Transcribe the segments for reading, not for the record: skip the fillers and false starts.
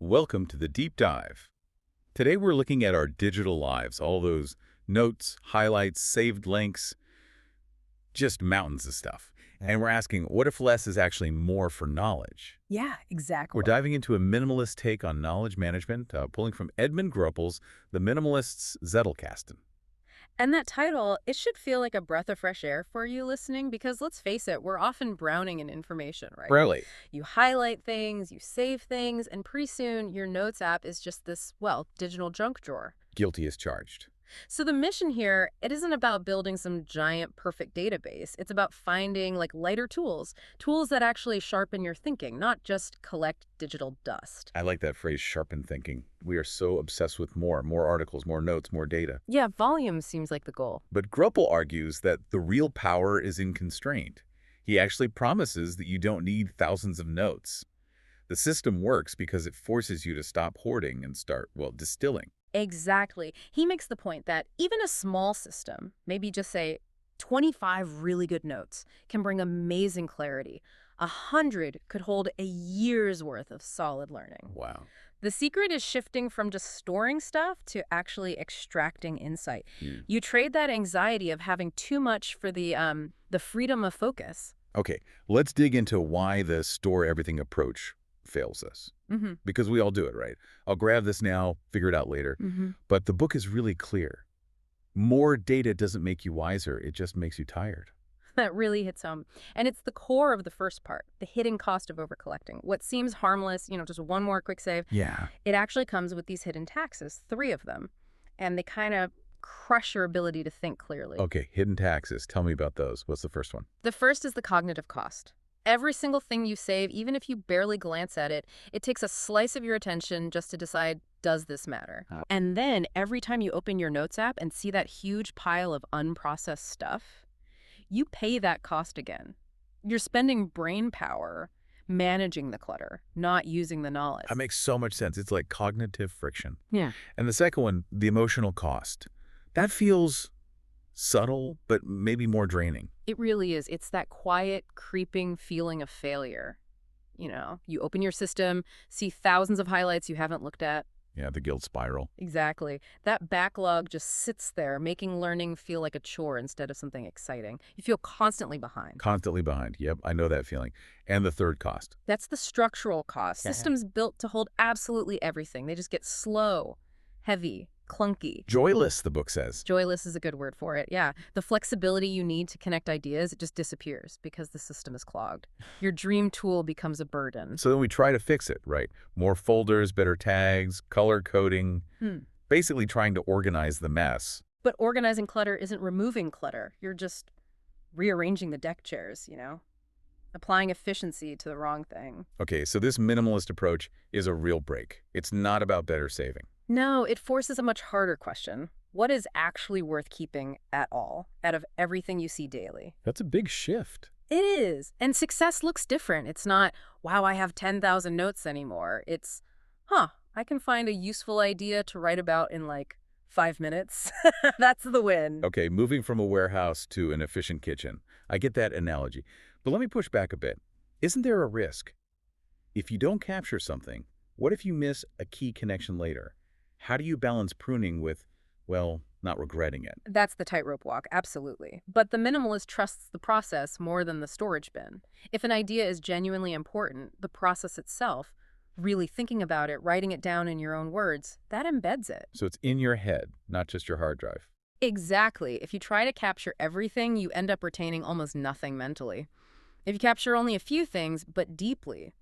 Welcome to the deep dive. Today we're looking at our digital lives, all those notes, highlights, saved links, just mountains of stuff. And we're asking, what if less is actually more for knowledge? Yeah, exactly. We're diving into a minimalist take on knowledge management, pulling from Edmund Gruppel's The Minimalist's Zettelkasten. And that title, it should feel like a breath of fresh air for you listening because let's face it, we're often drowning in information, right? Really? You highlight things, you save things, and pretty soon your notes app is just this, well, digital junk drawer. Guilty as charged. So the mission here, it isn't about building some giant perfect database. It's about finding lighter tools that actually sharpen your thinking, not just collect digital dust. I like that phrase, sharpen thinking. We are so obsessed with more articles, more notes, more data. Yeah, volume seems like the goal. But Gruppel argues that the real power is in constraint. He actually promises that you don't need thousands of notes. The system works because it forces you to stop hoarding and start, well, distilling. Exactly. He makes the point that even a small system, maybe just say 25 really good notes, can bring amazing clarity. 100 could hold a year's worth of solid learning. Wow. The secret is shifting from just storing stuff to actually extracting insight. You trade that anxiety of having too much for the freedom of focus. Okay, let's dig into why the store everything approach fails us. Because we all do it, right? I'll grab this now, figure it out later. But the book is really clear. More data doesn't make you wiser, it just makes you tired. That really hits home. And it's the core of the first part, the hidden cost of overcollecting. What seems harmless, just one more quick save, Yeah. it actually comes with these hidden taxes, 3 of them. And they kind of crush your ability to think clearly. Okay, hidden taxes. Tell me about those. What's the first one? The first is the cognitive cost. Every single thing you save, even if you barely glance at it, it takes a slice of your attention just to decide, does this matter? And then every time you open your notes app and see that huge pile of unprocessed stuff, you pay that cost again. You're spending brain power managing the clutter, not using the knowledge. That makes so much sense. It's like cognitive friction. Yeah. And the second one, the emotional cost. That feels subtle, but maybe more draining. It really is. It's that quiet, creeping feeling of failure. You open your system, see thousands of highlights you haven't looked at. Yeah, the guilt spiral. Exactly. That backlog just sits there, making learning feel like a chore instead of something exciting. You feel constantly behind. Constantly behind. Yep, I know that feeling. And the third cost. That's the structural cost. Systems built to hold absolutely everything. They just get slow, heavy, clunky. Joyless, the book says. Joyless is a good word for it, yeah. The flexibility you need to connect ideas, it just disappears because the system is clogged. Your dream tool becomes a burden. So then we try to fix it, right? More folders, better tags, color coding, basically trying to organize the mess. But organizing clutter isn't removing clutter. You're just rearranging the deck chairs, applying efficiency to the wrong thing. Okay, so this minimalist approach is a real break. It's not about better saving. No, it forces a much harder question. What is actually worth keeping at all, out of everything you see daily? That's a big shift. It is. And success looks different. It's not, wow, I have 10,000 notes anymore. It's, I can find a useful idea to write about in 5 minutes. That's the win. Okay, moving from a warehouse to an efficient kitchen. I get that analogy. But let me push back a bit. Isn't there a risk? If you don't capture something, what if you miss a key connection later? How do you balance pruning with, well, not regretting it? That's the tightrope walk, absolutely. But the minimalist trusts the process more than the storage bin. If an idea is genuinely important, the process itself, really thinking about it, writing it down in your own words, that embeds it. So it's in your head, not just your hard drive. Exactly. If you try to capture everything, you end up retaining almost nothing mentally. If you capture only a few things, but deeply,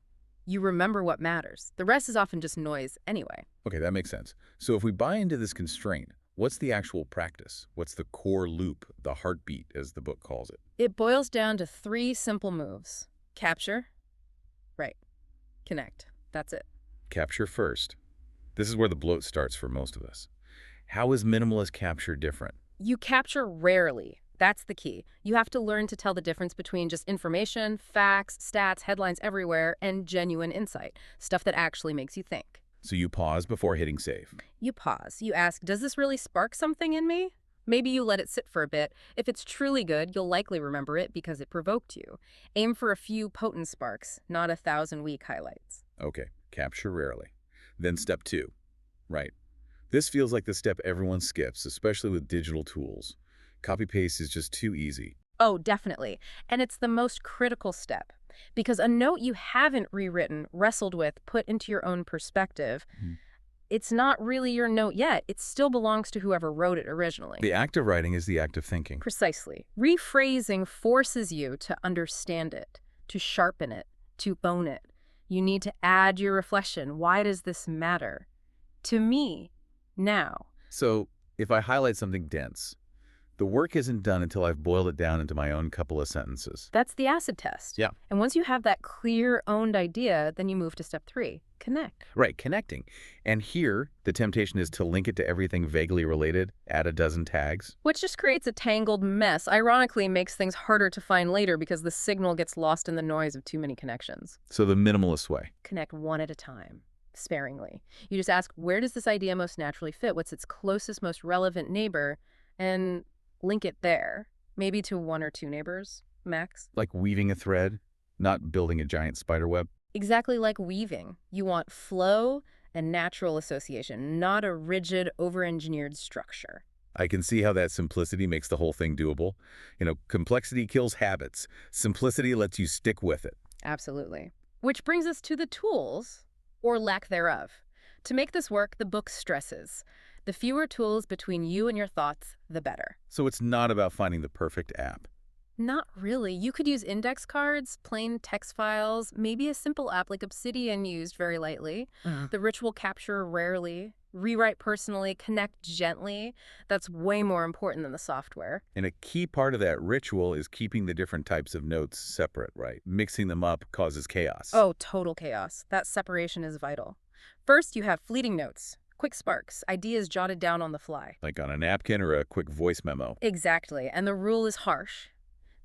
you remember what matters. The rest is often just noise anyway. Okay, that makes sense. So if we buy into this constraint, what's the actual practice? What's the core loop, the heartbeat, as the book calls it? It boils down to 3 simple moves. Capture, write, connect. That's it. Capture first. This is where the bloat starts for most of us. How is minimalist capture different? You capture rarely. That's the key. You have to learn to tell the difference between just information, facts, stats, headlines everywhere, and genuine insight, stuff that actually makes you think. So you pause before hitting save. You pause. You ask, does this really spark something in me? Maybe you let it sit for a bit. If it's truly good, you'll likely remember it because it provoked you. Aim for a few potent sparks, not 1,000 weak highlights. Okay, capture rarely. Then step 2. Right. This feels like the step everyone skips, especially with digital tools. Copy-paste is just too easy. Oh, definitely. And it's the most critical step because a note you haven't rewritten, wrestled with, put into your own perspective, Mhm. it's not really your note yet. It still belongs to whoever wrote it originally. The act of writing is the act of thinking. Precisely. Rephrasing forces you to understand it, to sharpen it, to own it. You need to add your reflection. Why does this matter? To me, now. So, if I highlight something dense, the work isn't done until I've boiled it down into my own couple of sentences. That's the acid test. Yeah. And once you have that clear, owned idea, then you move to step 3, connect. Right, connecting. And here, the temptation is to link it to everything vaguely related, add a dozen tags. Which just creates a tangled mess. Ironically, makes things harder to find later because the signal gets lost in the noise of too many connections. So the minimalist way. Connect one at a time, sparingly. You just ask, where does this idea most naturally fit? What's its closest, most relevant neighbor? And link it there, maybe to 1 or 2 neighbors, max. Like weaving a thread, not building a giant spider web. Exactly like weaving. You want flow and natural association, not a rigid, over-engineered structure. I can see how that simplicity makes the whole thing doable. Complexity kills habits. Simplicity lets you stick with it. Absolutely. Which brings us to the tools, or lack thereof. To make this work, the book stresses, the fewer tools between you and your thoughts, the better. So it's not about finding the perfect app. Not really. You could use index cards, plain text files, maybe a simple app like Obsidian used very lightly. The ritual capture rarely. Rewrite personally, connect gently. That's way more important than the software. And a key part of that ritual is keeping the different types of notes separate, right? Mixing them up causes chaos. Oh, total chaos. That separation is vital. First, you have fleeting notes. Quick sparks, ideas jotted down on the fly. Like on a napkin or a quick voice memo. Exactly, and the rule is harsh.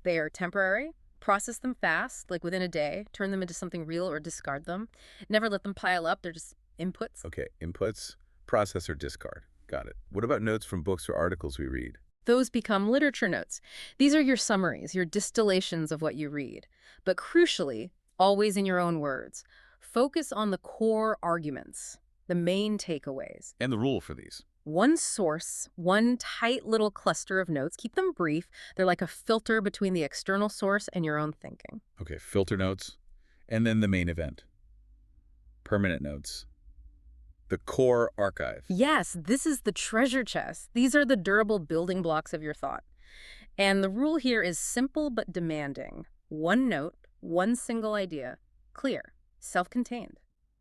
They are temporary. Process them fast, like within a day. Turn them into something real or discard them. Never let them pile up. They're just inputs. Okay, inputs, process or discard. Got it. What about notes from books or articles we read? Those become literature notes. These are your summaries, your distillations of what you read. But crucially, always in your own words. Focus on the core arguments, the main takeaways. And the rule for these. One source, one tight little cluster of notes. Keep them brief. They're like a filter between the external source and your own thinking. Okay, filter notes. And then the main event. Permanent notes. The core archive. Yes, this is the treasure chest. These are the durable building blocks of your thought. And the rule here is simple but demanding. One note, one single idea. Clear, self-contained.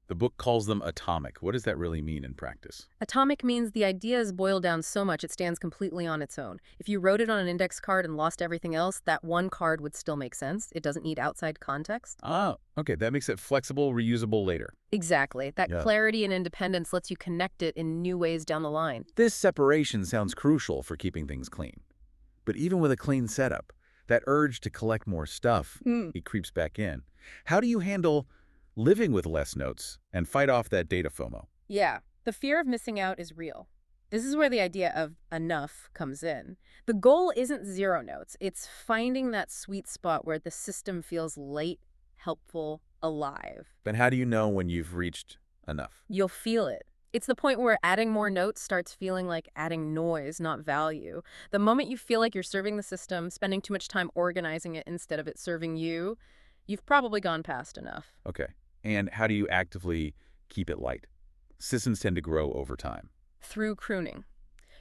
The book calls them atomic. What does that really mean in practice? Atomic means the idea is boiled down so much it stands completely on its own. If you wrote it on an index card and lost everything else, that one card would still make sense. It doesn't need outside context. Ah, okay. That makes it flexible, reusable later. Exactly. That Yeah. clarity and independence lets you connect it in new ways down the line. This separation sounds crucial for keeping things clean. But even with a clean setup, that urge to collect more stuff, it creeps back in. How do you handle living with less notes and fight off that data FOMO? Yeah, the fear of missing out is real. This is where the idea of enough comes in. The goal isn't 0 notes. It's finding that sweet spot where the system feels light, helpful, alive. Then how do you know when you've reached enough? You'll feel it. It's the point where adding more notes starts feeling like adding noise, not value. The moment you feel like you're serving the system, spending too much time organizing it instead of it serving you, you've probably gone past enough. Okay. And how do you actively keep it light? Systems tend to grow over time. Through pruning.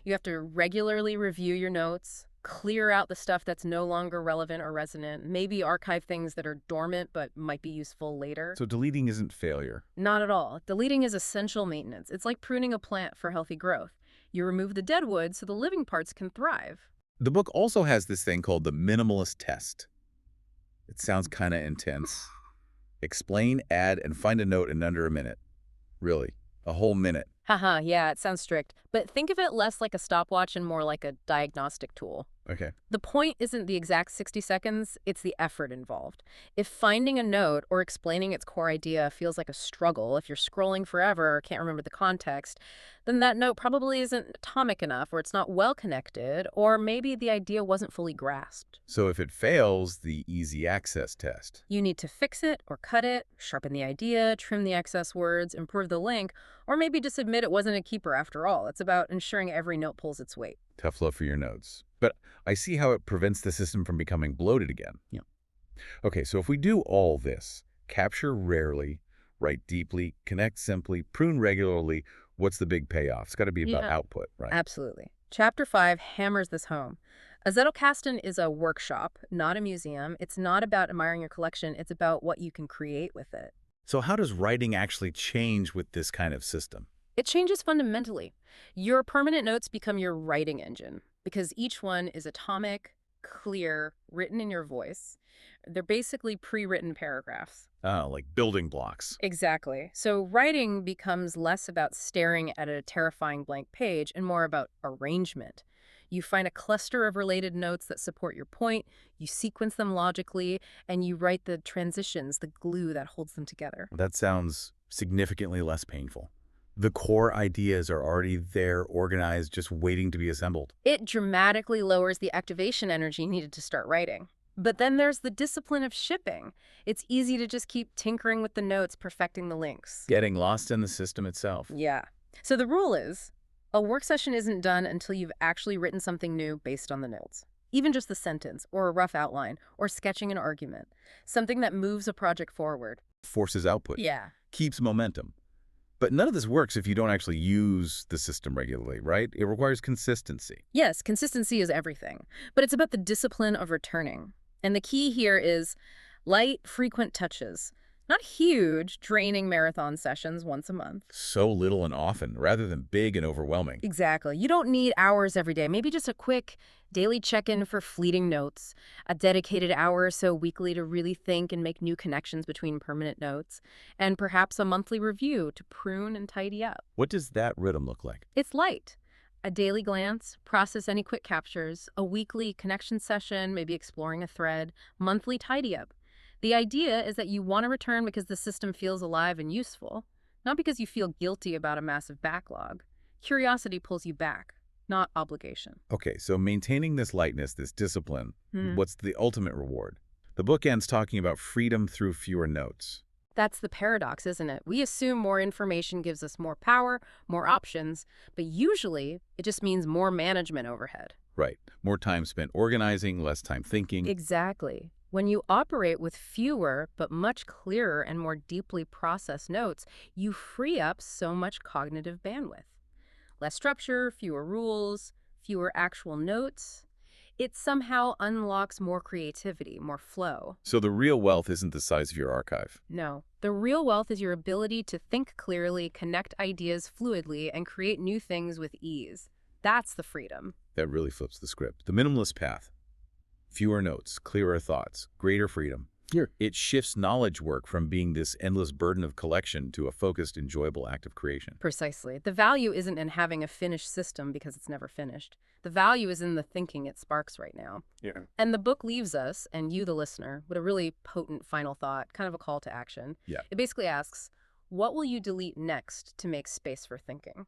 You have to regularly review your notes, clear out the stuff that's no longer relevant or resonant, maybe archive things that are dormant but might be useful later. So deleting isn't failure. Not at all. Deleting is essential maintenance. It's like pruning a plant for healthy growth. You remove the dead wood so the living parts can thrive. The book also has this thing called the Minimalist test. It sounds kind of intense. Explain, add, and find a note in under a minute. Really, a whole minute. Haha, yeah, it sounds strict. But think of it less like a stopwatch and more like a diagnostic tool. Okay. The point isn't the exact 60 seconds, it's the effort involved. If finding a note or explaining its core idea feels like a struggle, if you're scrolling forever or can't remember the context, then that note probably isn't atomic enough, or it's not well connected, or maybe the idea wasn't fully grasped. So if it fails the easy access test. You need to fix it or cut it, sharpen the idea, trim the excess words, improve the link, or maybe just admit it wasn't a keeper after all. It's about ensuring every note pulls its weight. Tough love for your notes. But I see how it prevents the system from becoming bloated again. Yeah. Okay, so if we do all this, capture rarely, write deeply, connect simply, prune regularly, what's the big payoff? It's got to be about Yeah. output, right? Absolutely. Chapter 5 hammers this home. A Zettelkasten is a workshop, not a museum. It's not about admiring your collection. It's about what you can create with it. So how does writing actually change with this kind of system? It changes fundamentally. Your permanent notes become your writing engine because each one is atomic, clear, written in your voice. They're basically pre-written paragraphs. Oh, like building blocks. Exactly. So writing becomes less about staring at a terrifying blank page and more about arrangement. You find a cluster of related notes that support your point, you sequence them logically, and you write the transitions, the glue that holds them together. That sounds significantly less painful. The core ideas are already there, organized, just waiting to be assembled. It dramatically lowers the activation energy needed to start writing. But then there's the discipline of shipping. It's easy to just keep tinkering with the notes, perfecting the links. Getting lost in the system itself. Yeah. So the rule is, a work session isn't done until you've actually written something new based on the notes. Even just the sentence, or a rough outline, or sketching an argument. Something that moves a project forward. Forces output. Yeah. Keeps momentum. But none of this works if you don't actually use the system regularly, right? It requires consistency. Yes, consistency is everything. But it's about the discipline of returning. And the key here is light, frequent touches. Not huge, draining marathon sessions once a month. So little and often, rather than big and overwhelming. Exactly. You don't need hours every day. Maybe just a quick daily check-in for fleeting notes, a dedicated hour or so weekly to really think and make new connections between permanent notes, and perhaps a monthly review to prune and tidy up. What does that rhythm look like? It's light. A daily glance, process any quick captures, a weekly connection session, maybe exploring a thread, monthly tidy up. The idea is that you want to return because the system feels alive and useful, not because you feel guilty about a massive backlog. Curiosity pulls you back, not obligation. Okay, so maintaining this lightness, this discipline, Hmm. what's the ultimate reward? The book ends talking about freedom through fewer notes. That's the paradox, isn't it? We assume more information gives us more power, more options, but usually it just means more management overhead. Right. More time spent organizing, less time thinking. Exactly. When you operate with fewer but much clearer and more deeply processed notes, you free up so much cognitive bandwidth. Less structure, fewer rules, fewer actual notes. It somehow unlocks more creativity, more flow. So the real wealth isn't the size of your archive. No, the real wealth is your ability to think clearly, connect ideas fluidly, and create new things with ease. That's the freedom. That really flips the script. The minimalist path. Fewer notes, clearer thoughts, greater freedom. Here. It shifts knowledge work from being this endless burden of collection to a focused, enjoyable act of creation. Precisely. The value isn't in having a finished system because it's never finished. The value is in the thinking it sparks right now. Yeah. And the book leaves us, and you, the listener, with a really potent final thought, kind of a call to action. Yeah. It basically asks, what will you delete next to make space for thinking?